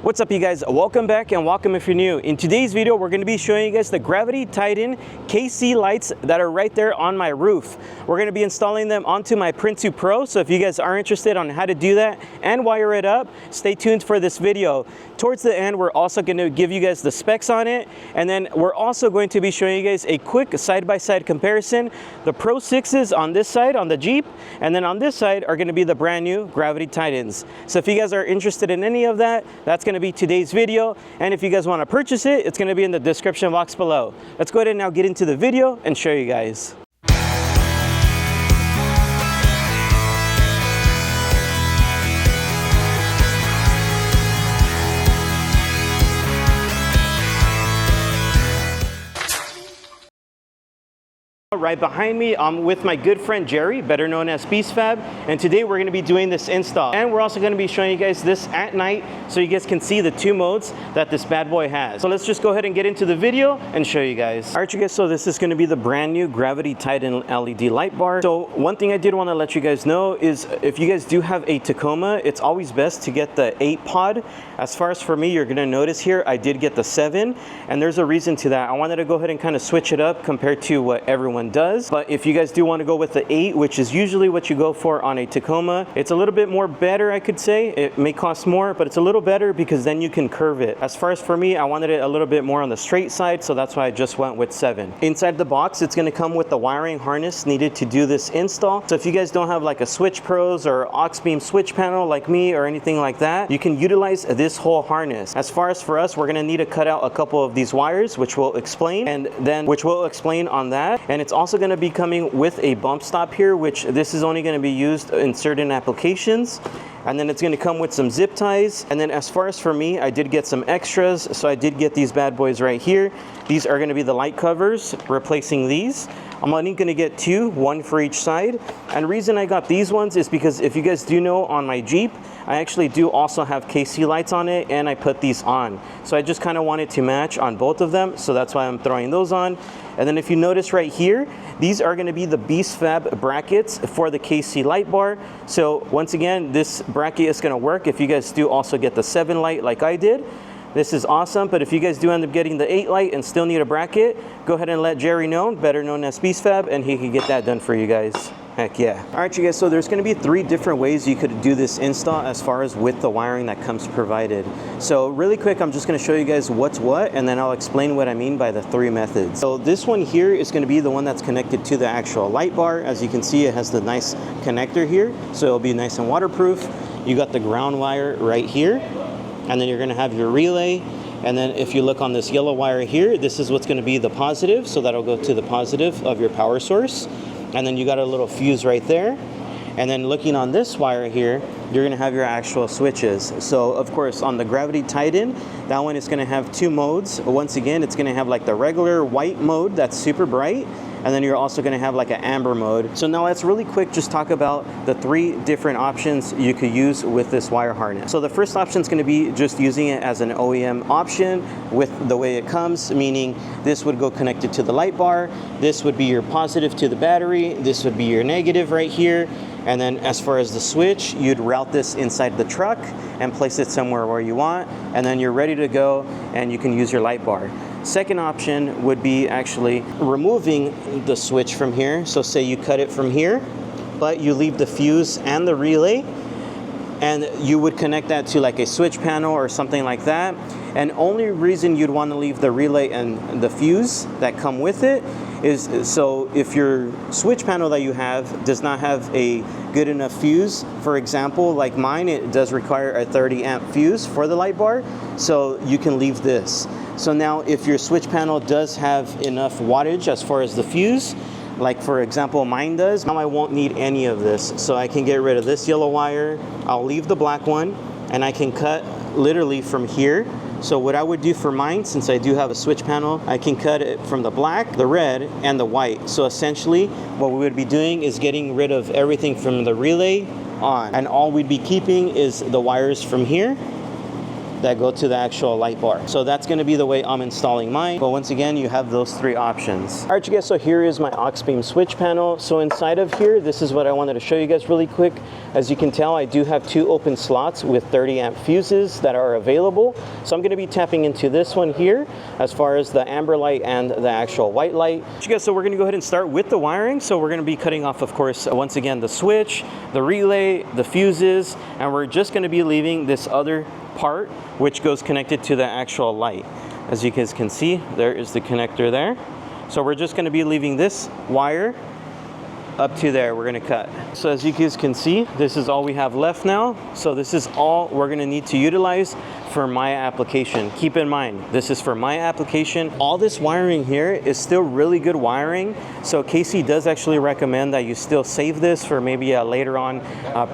What's up, you guys? Welcome back and welcome if you're new. In today's video, we're going to be showing you guys the Gravity Titan KC lights that are right there on my roof. We're going to be installing them onto my Print2 Pro, so if you guys are interested on how to do that and wire it up, stay tuned for this video. Towards the end, we're also going to give you guys the specs on it, and then we're also going to be showing you guys a quick side-by-side comparison. The Pro 6s on this side, on the Jeep, and then on this side are going to be the brand new Gravity Titans. So if you guys are interested in any of that, that's going to be today's video, and if you guys want to purchase it, it's going to be in the description box below. Let's go ahead and now get into the video and show you guys. Right behind me, I'm with my good friend Jerry, better known as BeastFab, and today we're going to be doing this install. And we're also going to be showing you guys this at night so you guys can see the two modes that this bad boy has. So let's just go ahead and get into the video and show you guys. Alright you guys, so this is going to be the brand new Gravity Titan LED light bar. So one thing I did want to let you guys know is if you guys do have a Tacoma, it's always best to get the 8 pod. As far as for me, you're going to notice here, I did get the 7, and there's a reason to that. I wanted to go ahead and kind of switch it up compared to what everyone does. But if you guys do want to go with the 8, which is usually what you go for on a Tacoma, it's a little bit more better, I could say. It may cost more, but it's a little better because then you can curve it. As far as for me, I wanted it a little bit more on the straight side, so that's why I just went with 7. Inside the box, it's going to come with the wiring harness needed to do this install. So if you guys don't have like a Switch Pros or aux beam switch panel like me or anything like that, you can utilize this whole harness. As far as for us, we're going to need to cut out a couple of these wires, which we'll explain, and then which we'll explain on that. And it's also going to be coming with a bump stop here, which this is only going to be used in certain applications. And then it's going to come with some zip ties. And then as far as for me, I did get some extras. So I did get these bad boys right here. These are going to be the light covers, replacing these. I'm only going to get 2, 1 for each side. And the reason I got these ones is because if you guys do know, on my Jeep, I actually do also have KC lights on it, and I put these on. So I just kind of wanted to match on both of them, so that's why I'm throwing those on. And then if you notice right here, these are going to be the BeastFab brackets for the KC light bar. So once again, this bracket is going to work if you guys do also get the 7 light like I did. This is awesome, but if you guys do end up getting the 8 light and still need a bracket, go ahead and let Jerry know, better known as BeastFab, and he can get that done for you guys. Heck yeah. All right, you guys, so there's going to be 3 different ways you could do this install as far as with the wiring that comes provided. So really quick, I'm just going to show you guys what's what, and then I'll explain what I mean by the 3 methods. So this one here is going to be the one that's connected to the actual light bar. As you can see, it has the nice connector here, so it'll be nice and waterproof. You got the ground wire right here, and then you're going to have your relay. And then if you look on this yellow wire here, this is what's going to be the positive, so that'll go to the positive of your power source. And then you got a little fuse right there. And then looking on this wire here, you're going to have your actual switches. So of course on the Gravity Titan, that one is going to have 2 modes. Once again, it's going to have like the regular white mode that's super bright, and then you're also going to have like an amber mode. So now let's really quick just talk about the 3 different options you could use with this wire harness. So the first option is going to be just using it as an OEM option with the way it comes, meaning this would go connected to the light bar, this would be your positive to the battery, this would be your negative right here. And then as far as the switch, you'd route this inside the truck and place it somewhere where you want, and then you're ready to go and you can use your light bar. Second option would be actually removing the switch from here. So say you cut it from here, but you leave the fuse and the relay, and you would connect that to like a switch panel or something like that. And only reason you'd want to leave the relay and the fuse that come with it is so if your switch panel that you have does not have a good enough fuse, for example, like mine, it does require a 30 amp fuse for the light bar, so you can leave this. So now if your switch panel does have enough wattage as far as the fuse, like for example mine does, now I won't need any of this. So I can get rid of this yellow wire, I'll leave the black one, and I can cut literally from here. So what I would do for mine, since I do have a switch panel, I can cut it from the black, the red, and the white. So essentially what we would be doing is getting rid of everything from the relay on, and all we'd be keeping is the wires from here that go to the actual light bar. So that's going to be the way I'm installing mine. But once again, you have those 3 options. All right, you guys, so here is my aux beam switch panel. So inside of here, this is what I wanted to show you guys really quick. As you can tell, I do have 2 open slots with 30 amp fuses that are available. So I'm going to be tapping into this one here as far as the amber light and the actual white light. You guys, so we're going to go ahead and start with the wiring. So we're going to be cutting off, of course, once again, the switch, the relay, the fuses, and we're just going to be leaving this other part which goes connected to the actual light. As you guys can see, there is the connector there. So we're just going to be leaving this wire up to there. We're going to cut. So as you guys can see, this is all we have left now. So this is all we're going to need to utilize for my application. Keep in mind, this is for my application. All this wiring here is still really good wiring. So Casey does actually recommend that you still save this for maybe a later on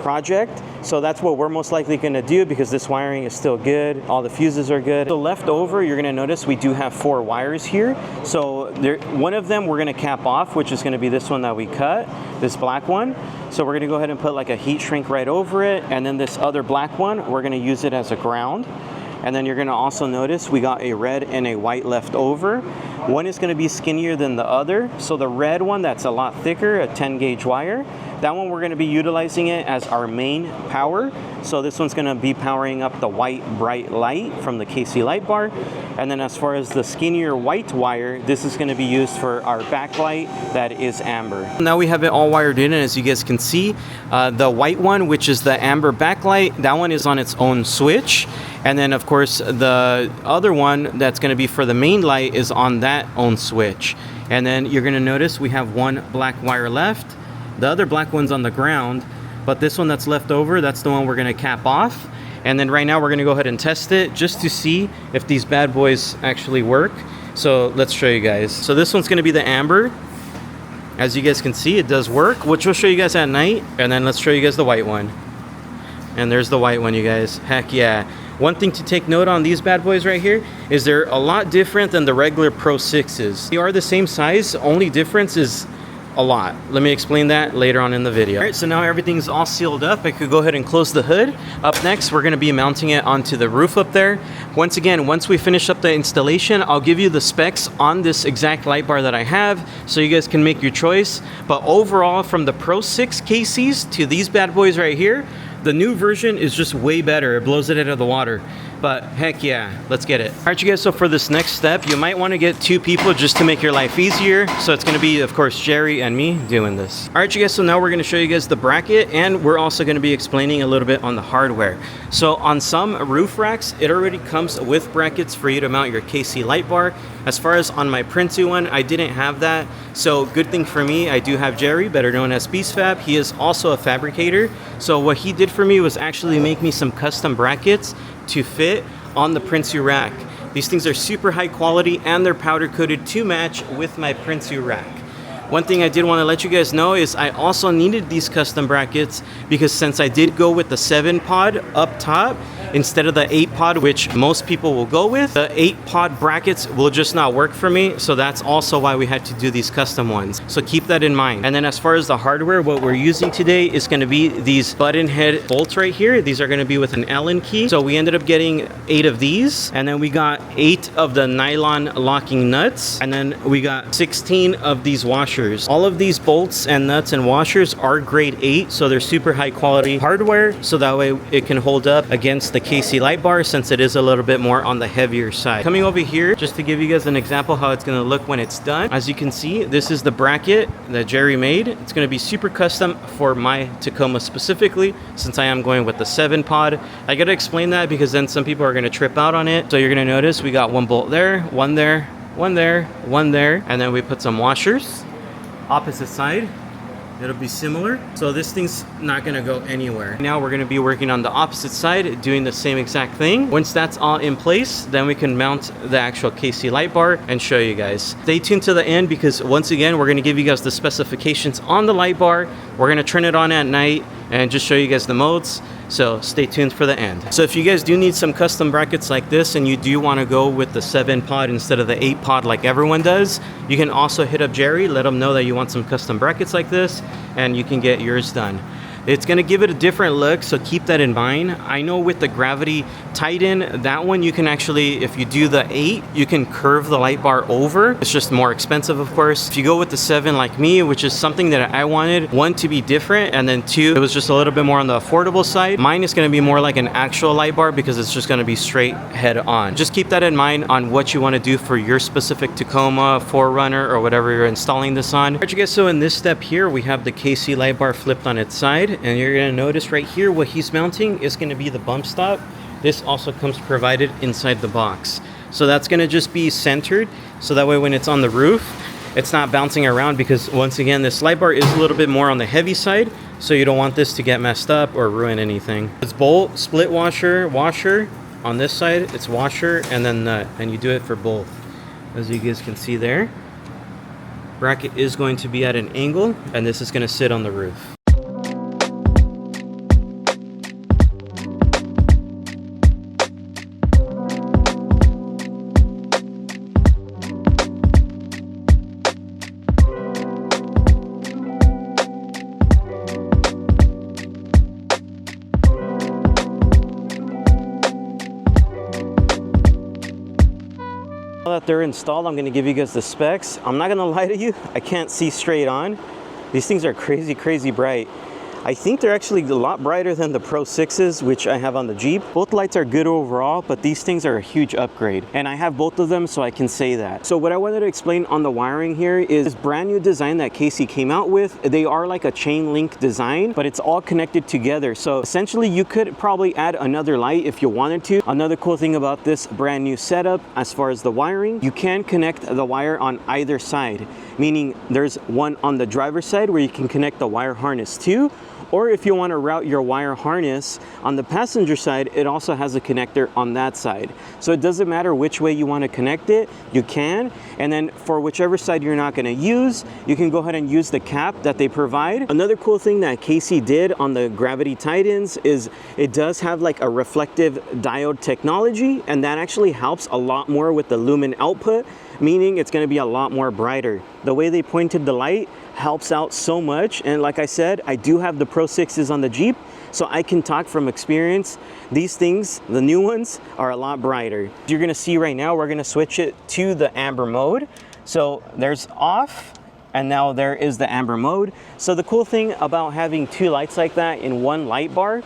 project. So that's what we're most likely going to do because this wiring is still good. All the fuses are good. So left over, you're going to notice we do have 4 wires here. So one of them we're going to cap off, which is going to be this one that we cut, this black one. So we're going to go ahead and put like a heat shrink right over it. And then this other black one, we're going to use it as a ground. And then you're going to also notice we got a red and a white left over. One is going to be skinnier than the other. So the red one, that's a lot thicker, a 10 gauge wire. That one we're going to be utilizing it as our main power. So this one's going to be powering up the white bright light from the KC light bar. And then as far as the skinnier white wire, this is going to be used for our backlight that is amber. Now we have it all wired in, and as you guys can see, the white one, which is the amber backlight, that one is on its own switch. And then of course the other one that's going to be for the main light is on that own switch. And then you're going to notice we have one black wire left. The other black one's on the ground, but this one that's left over, that's the one we're going to cap off. And then right now we're going to go ahead and test it just to see if these bad boys actually work. So let's show you guys. So this one's going to be the amber. As you guys can see, it does work, which we'll show you guys at night. And then let's show you guys the white one. And there's the white one, you guys. Heck yeah. One thing to take note on these bad boys right here is they're a lot different than the regular Pro 6s. They are the same size, only difference is a lot. Let me explain that later on in the video. All right, so now everything's all sealed up. I could go ahead and close the hood. Up next, we're going to be mounting it onto the roof up there. Once again, once we finish up the installation, I'll give you the specs on this exact light bar that I have so you guys can make your choice. But overall, from the Pro 6 KCs to these bad boys right here, the new version is just way better. It blows it out of the water. But heck yeah, let's get it. All right, you guys, so for this next step, you might want to get 2 people just to make your life easier. So it's going to be, of course, Jerry and me doing this. All right, you guys, so now we're going to show you guys the bracket, and we're also going to be explaining a little bit on the hardware. So on some roof racks, it already comes with brackets for you to mount your KC light bar. As far as on my Printu one, I didn't have that. So good thing for me, I do have Jerry, better known as BeastFab. He is also a fabricator. So what he did for me was actually make me some custom brackets to fit on the Printu rack. These things are super high quality and they're powder coated to match with my Printu rack. One thing I did want to let you guys know is I also needed these custom brackets because since I did go with the 7-pod up top instead of the 8-pod, which most people will go with, the 8-pod brackets will just not work for me. So that's also why we had to do these custom ones. So keep that in mind. And then as far as the hardware, what we're using today is going to be these button head bolts right here. These are going to be with an Allen key. So we ended up getting 8 of these, and then we got 8 of the nylon locking nuts, and then we got 16 of these washers. All of these bolts and nuts and washers are grade 8, so they're super high quality hardware, so that way it can hold up against the KC light bar since it is a little bit more on the heavier side. Coming over here, just to give you guys an example how it's going to look when it's done. As you can see, this is the bracket that Jerry made. It's going to be super custom for my Tacoma specifically, since I am going with the 7-pod. I got to explain that because then some people are going to trip out on it. So you're going to notice we got 1 bolt there, 1 there, 1 there, 1 there, and then we put some washers. Opposite side, it'll be similar. So this thing's not gonna go anywhere. Now we're gonna be working on the opposite side, doing the same exact thing. Once that's all in place, then we can mount the actual KC light bar and show you guys. Stay tuned to the end because once again, we're gonna give you guys the specifications on the light bar. We're gonna turn it on at night and just show you guys the modes. So stay tuned for the end. So if you guys do need some custom brackets like this and you do want to go with the 7-pod instead of the 8-pod like everyone does, you can also hit up Jerry, let him know that you want some custom brackets like this, and you can get yours done. It's gonna give it a different look, so keep that in mind. I know with the Gravity Titan, that one you can actually, if you do the 8, you can curve the light bar over. It's just more expensive, of course. If you go with the 7 like me, which is something that I wanted, 1, to be different, and then 2, it was just a little bit more on the affordable side. Mine is gonna be more like an actual light bar because it's just gonna be straight head on. Just keep that in mind on what you wanna do for your specific Tacoma, 4Runner, or whatever you're installing this on. Alright, you guys, so in this step here, we have the KC light bar flipped on its side. And you're going to notice right here what he's mounting is going to be the bump stop. This also comes provided inside the box. So that's going to just be centered, so that way when it's on the roof, it's not bouncing around, because once again, this light bar is a little bit more on the heavy side, so you don't want this to get messed up or ruin anything. It's bolt, split washer, on this side it's washer, and then nut, and you do it for both. As you guys can see there, bracket is going to be at an angle, and this is going to sit on the roof. Now that they're installed, I'm going to give you guys the specs. I'm not going to lie to you, I can't see straight on. These things are crazy bright. I think they're actually a lot brighter than the Pro 6s, which I have on the Jeep. Both lights are good overall, but these things are a huge upgrade. And I have both of them, so I can say that. So what I wanted to explain on the wiring here is this brand new design that KC came out with. They are like a chain link design, but it's all connected together. So essentially, you could probably add another light if you wanted to. Another cool thing about this brand new setup, as far as the wiring, you can connect the wire on either side. Meaning there's one on the driver's side where you can connect the wire harness to, or if you want to route your wire harness on the passenger side, it also has a connector on that side. So it doesn't matter which way you want to connect it, you can. And then for whichever side you're not going to use, you can go ahead and use the cap that they provide. Another cool thing that KC did on the Gravity Titans is it does have like a reflective diode technology, and that actually helps a lot more with the lumen output, meaning it's going to be a lot more brighter. The way they pointed the light helps out so much, and like I said, I do have the Pro 6s on the Jeep, so I can talk from experience. These things, the new ones, are a lot brighter. You're going to see right now, we're going to switch it to the amber mode. So there's off, and now there is the amber mode. So the cool thing about having 2 lights like that in one light bar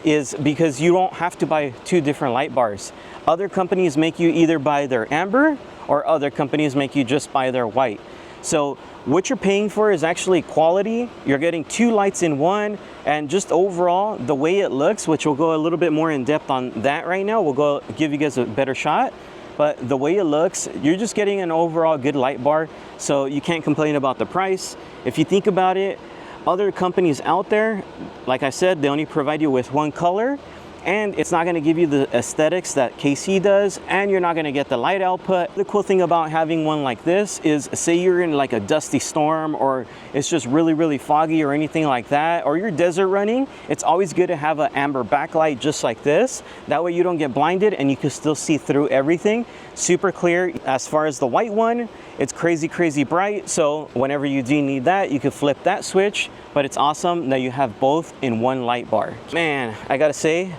is because you don't have to buy 2 different light bars. Other companies make you either buy their amber, or other companies make you just buy their white. So what you're paying for is actually quality. You're getting 2 lights in one, and just overall, the way it looks, which we'll go a little bit more in depth on that right now. We'll go give you guys a better shot. But the way it looks, you're just getting an overall good light bar, so you can't complain about the price. If you think about it, other companies out there, like I said, they only provide you with one color, and it's not going to give you the aesthetics that KC does, and you're not going to get the light output. The cool thing about having one like this is, say you're in like a dusty storm, or it's just really foggy or anything like that, or you're desert running, it's always good to have an amber backlight just like this. That way you don't get blinded and you can still see through everything. Super clear. As far as the white one, it's crazy bright, so whenever you do need that, you can flip that switch. But it's awesome that you have both in one light bar. Man, I gotta say,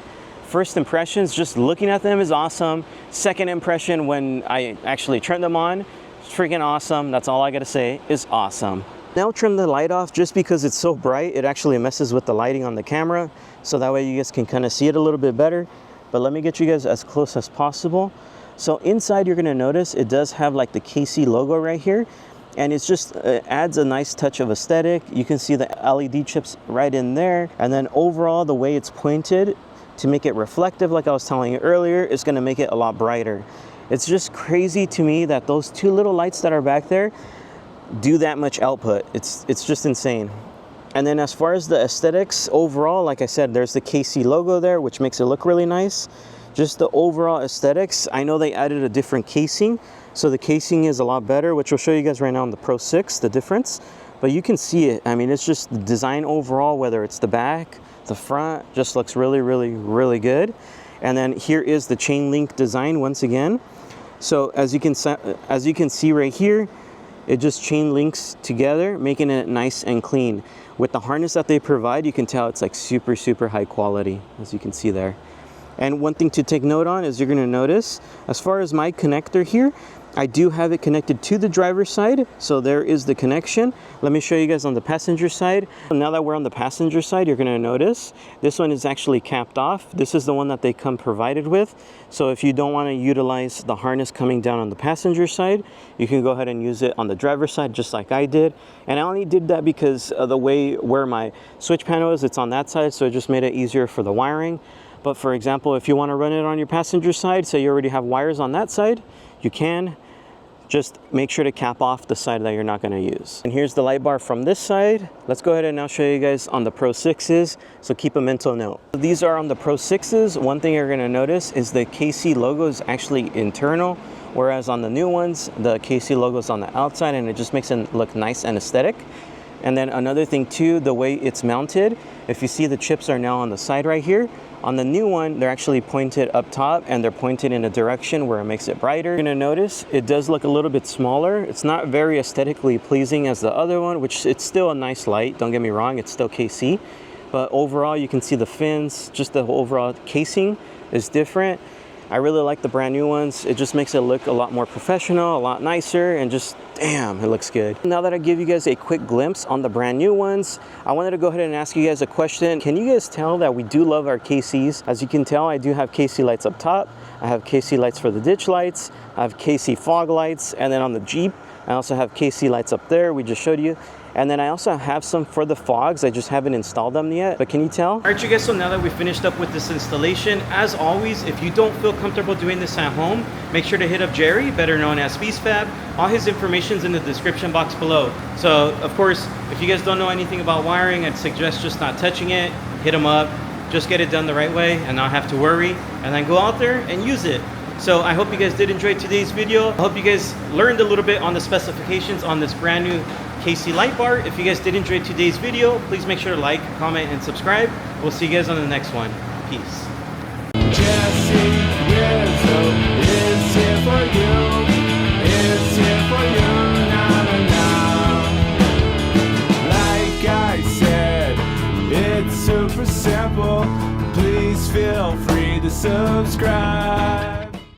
first impressions, just looking at them is awesome. Second impression, when I actually turn them on, it's freaking awesome. That's all I gotta say, is awesome. Now trim the light off, just because it's so bright, it actually messes with the lighting on the camera. So that way you guys can kind of see it a little bit better. But let me get you guys as close as possible. So inside, you're gonna notice it does have like the KC logo right here. And it's just, it adds a nice touch of aesthetic. You can see the LED chips right in there. And then overall, the way it's pointed, to make it reflective, like I was telling you earlier, it's going to make it a lot brighter. It's just crazy to me that those 2 little lights that are back there do that much output. It's just insane. And then as far as the aesthetics overall, like I said, there's the KC logo there, which makes it look really nice. Just the overall aesthetics, I know they added a different casing, so the casing is a lot better, which we'll show you guys right now on the Pro 6, the difference. But you can see it. I mean, it's just the design overall, whether it's the back, the front, just looks really good. And then here is the chain link design once again. So as you can see right here, it just chain links together, making it nice and clean. With the harness that they provide, you can tell it's like super, super high quality, as you can see there. And one thing to take note on is you're gonna notice, as far as my connector here, I do have it connected to the driver's side, so there is the connection. Let me show you guys on the passenger side. Now that we're on the passenger side, you're gonna notice this one is actually capped off. This is the one that they come provided with. So if you don't wanna utilize the harness coming down on the passenger side, you can go ahead and use it on the driver's side, just like I did. And I only did that because of the way where my switch panel is, it's on that side, so it just made it easier for the wiring. But for example, if you wanna run it on your passenger side, say you already have wires on that side, you can. Just make sure to cap off the side that you're not going to use. And here's the light bar from this side. Let's go ahead and now show you guys on the Pro 6s, so keep a mental note. These are on the Pro 6s. One thing you're going to notice is the KC logo is actually internal, whereas on the new ones, the KC logo is on the outside, and it just makes it look nice and aesthetic. And then another thing too, the way it's mounted, if you see the chips are now on the side right here, on the new one, they're actually pointed up top and they're pointed in a direction where it makes it brighter. You're gonna notice it does look a little bit smaller. It's not very aesthetically pleasing as the other one, which it's still a nice light, don't get me wrong, it's still KC. But overall, you can see the fins, just the overall casing is different. I really like the brand new ones. It just makes it look a lot more professional, a lot nicer, and just, damn, it looks good. Now that I give you guys a quick glimpse on the brand new ones, I wanted to go ahead and ask you guys a question. Can you guys tell that we do love our KCs? As you can tell, I do have KC lights up top. I have KC lights for the ditch lights. I have KC fog lights. And then on the Jeep, I also have KC lights up there, we just showed you. And then I also have some for the fogs. I just haven't installed them yet, but can you tell? All right, you guys, so now that we finished up with this installation, as always, if you don't feel comfortable doing this at home, make sure to hit up Jerry, better known as SpeeceFab. All his information's in the description box below. So, of course, if you guys don't know anything about wiring, I'd suggest just not touching it. Hit him up, just get it done the right way and not have to worry, and then go out there and use it. So I hope you guys did enjoy today's video. I hope you guys learned a little bit on the specifications on this brand new KC light bar. If you guys did enjoy today's video, please make sure to like, comment, and subscribe. We'll see you guys on the next one. Peace. JesseRizo is here for you. It's here for you. Na, na, na. Like I said, it's super simple. Please feel free to subscribe.